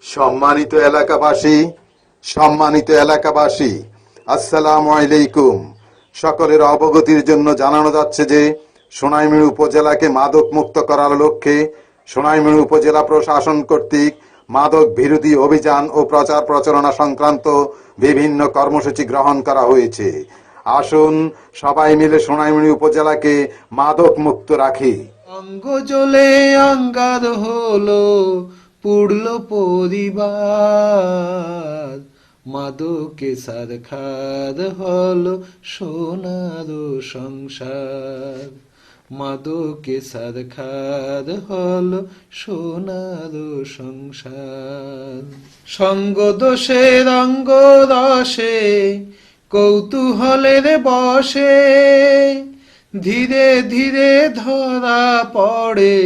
সম্মানিত এলাকাবাসী, আসসালামু আলাইকুম। সকলের অবগতির জন্য জানানো যাচ্ছে যে সোনাইমুড়ি উপজেলাকে মাদক মুক্ত করার লক্ষ্যে সোনাইমুড়ি উপজেলা প্রশাসন কর্তৃক মাদক বিরোধী অভিযান ও প্রচার প্রচারণা সংক্রান্ত বিভিন্ন কর্মসূচি গ্রহণ করা হয়েছে। আসুন সবাই মিলে সোনাইমুড়ি উপজেলাকে মাদক মুক্ত রাখি। অঙ্গ জ্বলে অঙ্গার হলো পুড়ল পরিবার, মাদকে সারখার হলো সোনার সংসার, মাদকে সারখার হলো সোনার সংসার। সঙ্গ দোষে রঙ্গ রসে কৌতূহলের বসে ধীরে ধীরে ধরা পড়ে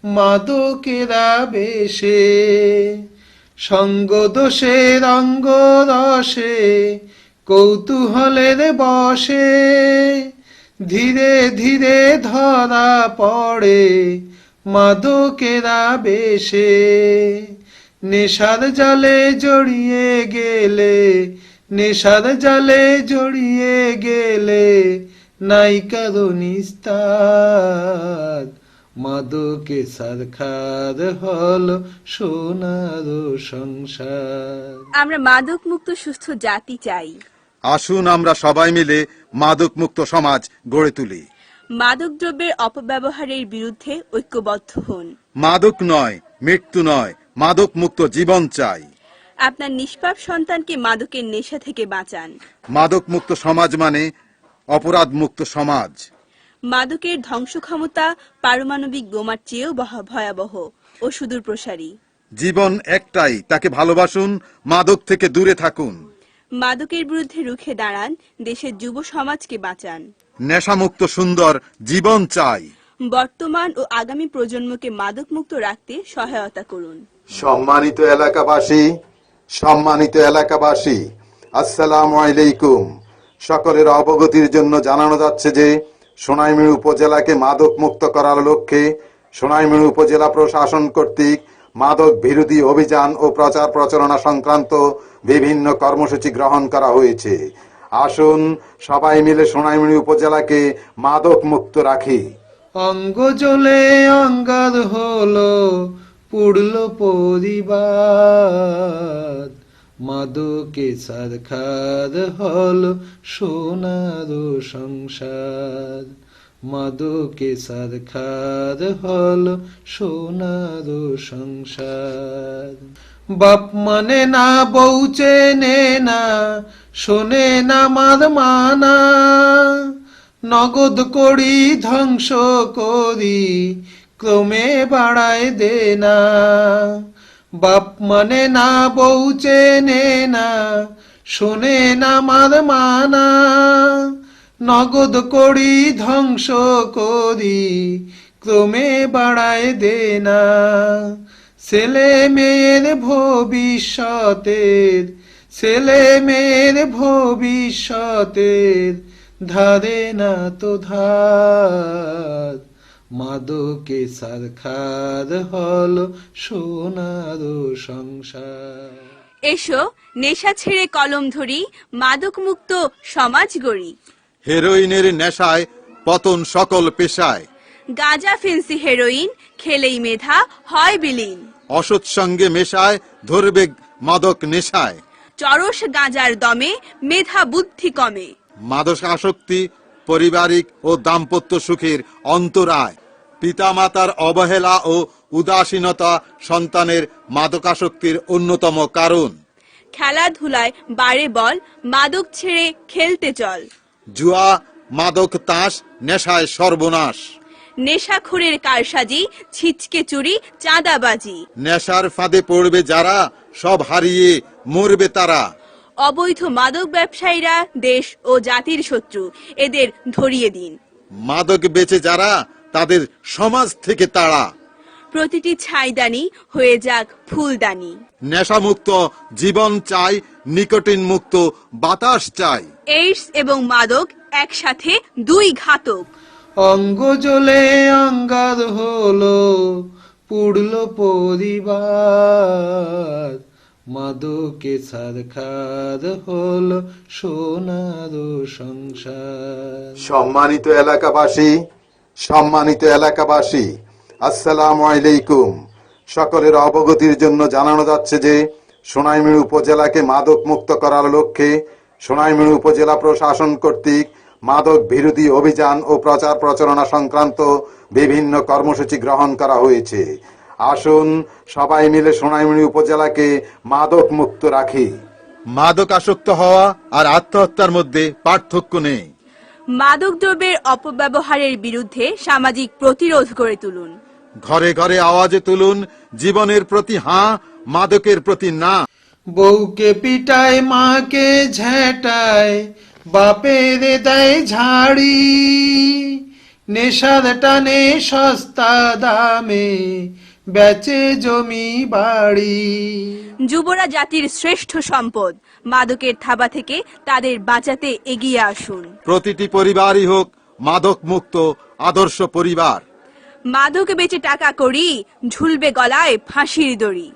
মাদকেরা বেশে। সঙ্গ দোষে রঙ্গ রসে কৌতূহলের বসে ধীরে ধীরে ধরা পড়ে মাদকেরা বেশে। নেশার জালে জড়িয়ে গেলে, নেশার জালে জড়িয়ে গেলে নাই কারো নিস্তার, মাদকে সারখার হলো সোনার সংসার। আমরা মাদক মুক্ত সুস্থ জাতি চাই। আসুন আমরা সবাই মিলে মাদক মুক্ত সমাজ গড়ে তুলি। মাদক দ্রব্যের অপব্যবহারের বিরুদ্ধে ঐক্যবদ্ধ হন। মাদক নয়, মৃত্যু নয়, মাদক মুক্ত জীবন চাই। আপনার নিষ্পাপ সন্তানকে মাদকের নেশা থেকে বাঁচান। মাদক মুক্ত সমাজ মানে অপরাধ মুক্ত সমাজ। মাদকের ধ্বংস ক্ষমতা পারমাণবিক বোমার চেয়েও ভয়াবহ ও সুদূর প্রসারী। জীবন একটাই, তাকে ভালোবাসুন, মাদক থেকে দূরে থাকুন। মাদকের বিরুদ্ধে রুখে দাঁড়ান, দেশের যুব সমাজকে বাঁচান। নেশামুক্ত সুন্দর জীবন চাই। বর্তমান ও আগামী প্রজন্মকে মাদক মুক্ত রাখতে সহায়তা করুন। সম্মানিত এলাকাবাসী, আসসালামু আলাইকুম। সকলের অবগতির জন্য জানানো যাচ্ছে যে সোনাইমুড়ি উপজেলাকে মাদক মুক্ত করার লক্ষ্যে সোনাইমুড়ি উপজেলা প্রশাসন কর্তৃক মাদক বিরোধী অভিযান ও প্রচার প্রচারণা সংক্রান্ত বিভিন্ন কর্মসূচি গ্রহণ করা হয়েছে। আসুন সবাই মিলে সোনাইমুড়ি উপজেলাকে মাদক মুক্ত রাখি। অঙ্গ জ্বলে অঙ্গার হলো পুড়ল পরিবার, মাদকে সারখার হলো সোনার সংসার, মাদকে সারখার হলো সোনার সংসার। বাপ মানে না, বউ চেনে না, শোনে না মার মানা, নগদ করি ধ্বংস করি ক্রমে বাড়ায় দেনা। বাপ মানে না, বউ চেনে না, শোনে না মার মানা, নগদ করি ধ্বংস করি ক্রমে বাড়ায় দেনা। ছেলে মেয়ের ভবিষ্যতের, ছেলে মেয়ের ভবিষ্যতের ধারে না তো ধার, মাদকে সারখার হলো সোনার সংসার। এসো নেশা ছেড়ে কলম ধরি, মাদক মুক্ত সমাজ গড়ি। হেরোইনের নেশায় পতন সকল পেশায়, গাঁজা ফেন্সি হেরোইন খেলেই মেধা হয় বিলীন। অসৎ সঙ্গে মেশায় ধরবে মাদক নেশায়, চরস গাঁজার দমে মেধা বুদ্ধি কমে। মাদকাসক্তি পারিবারিক ও দাম্পত্য সুখের অন্তরায়, পিতামাতার অবহেলা ও উদাসীনতা সন্তানের মাদকাসক্তির অন্যতম কারণ। খেলাধুলায় বাড়ে বল, মাদক ছেড়ে খেলতে চল। জুয়া, মাদক, তাস, নেশায় সর্বনাশ। নেশাখোরের কারসাজি, ছিচকে চুরি, চাঁদাবাজি। নেশার ফাঁদে পড়বে যারা, সব হারিয়ে মরবে তারা। অবৈধ মাদক ব্যবসায়ীরা দেশ ও জাতির শত্রু, এদের ধরিয়ে দিন। মাদক বেচে যারা, তাদের সমাজ থেকে তাড়া। প্রতিটি ছাইদানি হয়ে যাক ফুলদানি। নেশামুক্ত জীবন চাই, নিকোটিন মুক্ত বাতাস চাই। এইডস এবং মাদক একসাথে দুই ঘাতক। অঙ্গ জ্বলে অঙ্গার হলো পুড়ল পরিবার, মাদকে ছারখার হলো সোনার সংসার। সম্মানিত এলাকাবাসী, আসসালামু আলাইকুম। সকলের অবগতির জন্য জানানো যাচ্ছে যে সোনাইমুড়ি উপজেলাকে মাদক মুক্ত করার লক্ষ্যে সোনাইমুড়ি উপজেলা প্রশাসন কর্তৃক মাদক বিরোধী অভিযান ও প্রচার প্রচারণা সংক্রান্ত বিভিন্ন কর্মসূচি গ্রহণ করা হয়েছে। আসুন সবাই মিলে সোনাইমুড়ি উপজেলাকে মাদক মুক্ত রাখি। মাদক আসক্ত হওয়া আর আত্মহত্যার মধ্যে পার্থক্য নেই। মাদক দ্রব্যের অপব্যবহারের বিরুদ্ধে সামাজিক প্রতিরোধ গড়ে তুলুন। ঘরে ঘরে আওয়াজে তুলুন জীবনের প্রতি হাঁ, মাদকের প্রতি না। বউকে পিটায়, মাকে ঝেঁটায়, বাপের দেয় ঝাড়ি, নেশার টানে সস্তা দামে বেচে জমি বাড়ি। যুবরা জাতির শ্রেষ্ঠ সম্পদ, মাদকের থাবা থেকে তাদের বাঁচাতে এগিয়ে আসুন। প্রতিটি পরিবারই হোক মাদক মুক্ত আদর্শ পরিবার। মাদক বেচে টাকা করি, ঝুলবে গলায় ফাঁসির দড়ি।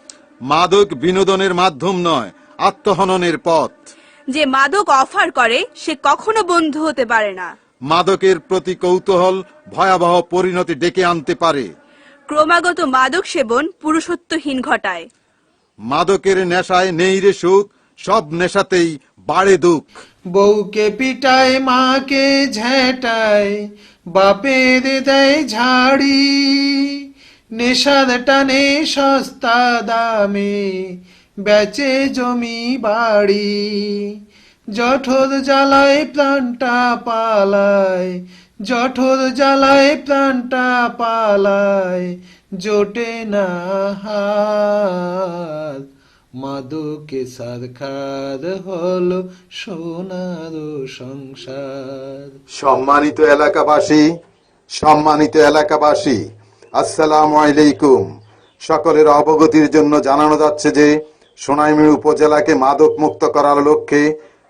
মাদক বিনোদনের মাধ্যম নয়, আত্মহননের পথ। যে মাদক অফার করে সে কখনো বন্ধু হতে পারে না। মাদকের প্রতি কৌতূহল ভয়াবহ পরিণতি ডেকে আনতে পারে। ক্রমাগত মাদক সেবন পুরুষত্বহীন ঘটায়। মাদকের নেশায় নেই রে সুখ, সব নেশাতেই বাড়ে দুঃখ। বউকে পিটায়, মাকে ঝেঁটায়, বাপের দেয় ঝাড়ি, নেশার টানে সস্তা দামে বেচে জমি বাড়ি। জঠর জ্বালায় প্রাণটা পালায়, জঠর জ্বালায় প্রাণটা পালায়, জোটে না হাত, মাদকে সারখার হলো সোনার সংসার। সম্মানিত এলাকাবাসী, আসসালামু আলাইকুম। সকলের অবগতির জন্য জানানো যাচ্ছে যে সোনাইমুড়ি উপজেলাকে মাদক মুক্ত করার লক্ষ্যে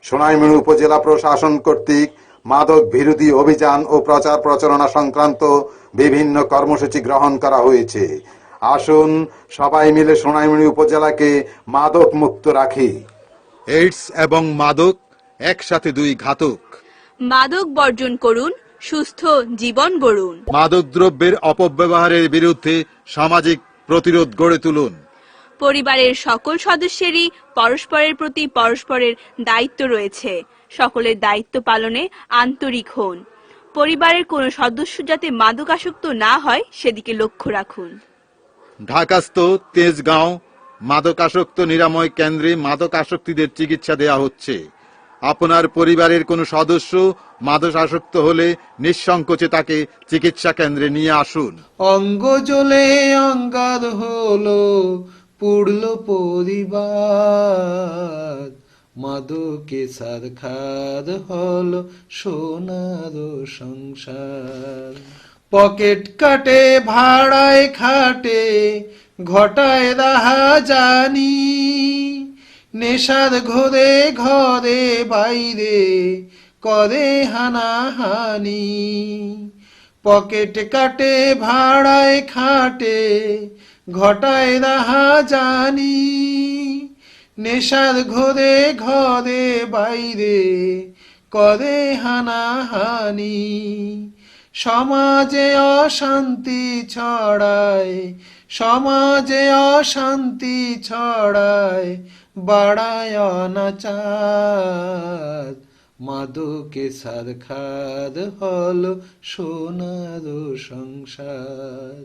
সোনাইমুড়ি উপজেলা প্রশাসন কর্তৃক মাদক বিরোধী অভিযান ও প্রচার প্রচারণা সংক্রান্ত বিভিন্ন কর্মসূচি গ্রহণ করা হয়েছে। আসুন সবাই মিলে সোনাইমুড়ি উপজেলাকে মাদক মুক্ত রাখি। এইডস এবং মাদক একসাথে দুই ঘাতক। মাদক বর্জন করুন, সুস্থ জীবন গড়ুন। মাদক দ্রব্যের অপব্যবহারের বিরুদ্ধে সামাজিক প্রতিরোধ গড়ে তুলুন। পরিবারের সকল সদস্যেরই পরস্পরের প্রতি পরস্পরের দায়িত্ব রয়েছে। সকলের দায়িত্ব পালনে আন্তরিক হন। পরিবারের কোনো সদস্য যাতে মাদকাসক্ত না হয় সেদিকে লক্ষ্য রাখুন। ঢাকাস্থ তেজগাঁও মাদকাসক্ত নিরাময় কেন্দ্রে মাদকাসক্তিদের চিকিৎসা দেয়া হচ্ছে। আপনার পরিবারের কোনো সদস্য মাদকাসক্ত হলে নিঃসংকোচে তাকে চিকিৎসা কেন্দ্রে নিয়ে আসুন। অঙ্গ জ্বলে অঙ্গার হলো, পুড়ল পরিবার, মাদকে সারখার হলো সোনার সংসার। পকেট কাটে, ভাড়ায় খাটে, ঘটায় রাহা জানি, নেশার ঘরে ঘরে বাইরে করে হানাহানি। পকেট কাটে, ভাড়ায় খাটে, ঘটায় রাহা জানি, নেশার ঘরে ঘরে বাইরে করে হানাহানি। সমাজে অশান্তি ছড়ায়, সমাজে অশান্তি ছড়ায়, বাড়ায় অনাচার, মাদকে সারখার হলো সোনার সংসার।